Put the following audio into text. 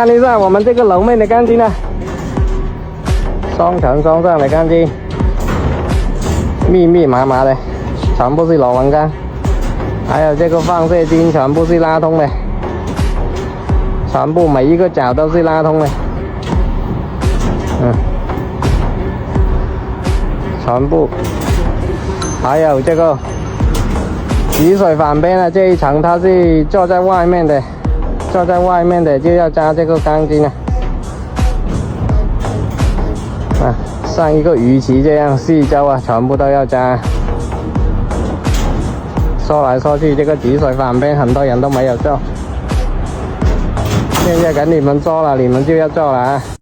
看一下我们这个楼面的钢筋啊，双层双上的钢筋，密密麻麻的，全部是螺纹钢，还有这个放射筋全部是拉通的，全部每一个角都是拉通的，全部，还有这个雨水反边的这一层，它是坐在外面的。坐在外面的就要加这个钢筋像一个鱼鳍这样四周啊，全部都要加。说来说去，这个集水反边很多人都没有做，现在给你们做了，你们就要做了啊。